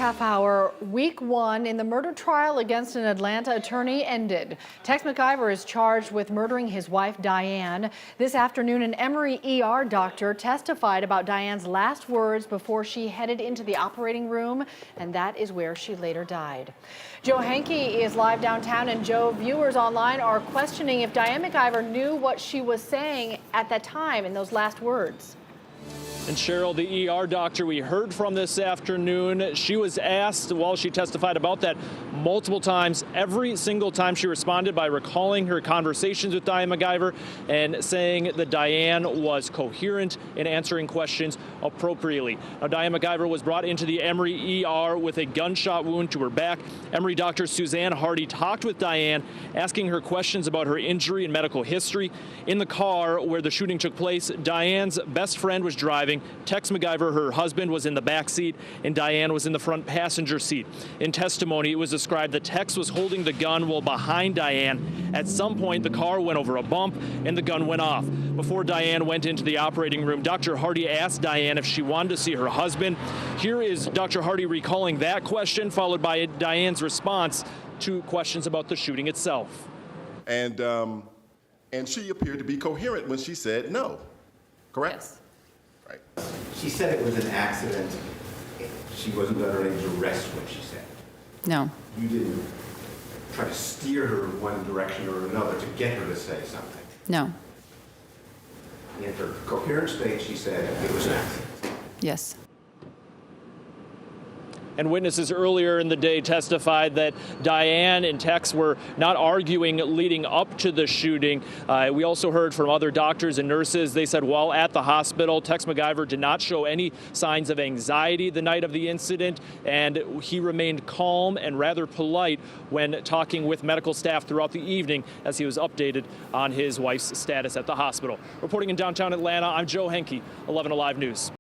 Half hour, week one in the murder trial against an Atlanta attorney ended. Tex McIver is charged with murdering his wife, Diane. This afternoon, an Emory ER doctor testified about Diane's last words before she headed into the operating room, and that is where she later died. Joe Henke is live downtown, and Joe, viewers online are questioning if Diane McIver knew what she was saying at that time in those last words. And Cheryl, the ER doctor we heard from this afternoon, she was asked while she testified about that multiple times. Every single time she responded by recalling her conversations with Diane McIver and saying that Diane was coherent in answering questions appropriately. Now, Diane McIver was brought into the Emory ER with a gunshot wound to her back. Emory doctor Suzanne Hardy talked with Diane, asking her questions about her injury and medical history. In the car where the shooting took place, Diane's best friend was driving. Tex McIver, her husband, was in the back seat, and Diane was in the front passenger seat. In testimony, it was described that Tex was holding the gun while behind Diane. At some point, the car went over a bump, and the gun went off. Before Diane went into the operating room, Dr. Hardy asked Diane if she wanted to see her husband. Here is Dr. Hardy recalling that question, followed by Diane's response to questions about the shooting itself. And she appeared to be coherent when she said no, correct? Yes. Right. She said it was an accident. She wasn't under any duress when she said it. No. You didn't try to steer her in one direction or another to get her to say something. No. In her coherent state, she said it was an accident. Yes. And witnesses earlier in the day testified that Diane and Tex were not arguing leading up to the shooting. We also heard from other doctors and nurses. They said while at the hospital, Tex McIver did not show any signs of anxiety the night of the incident, and he remained calm and rather polite when talking with medical staff throughout the evening as he was updated on his wife's status at the hospital. Reporting in downtown Atlanta, I'm Joe Henke, 11 Alive News.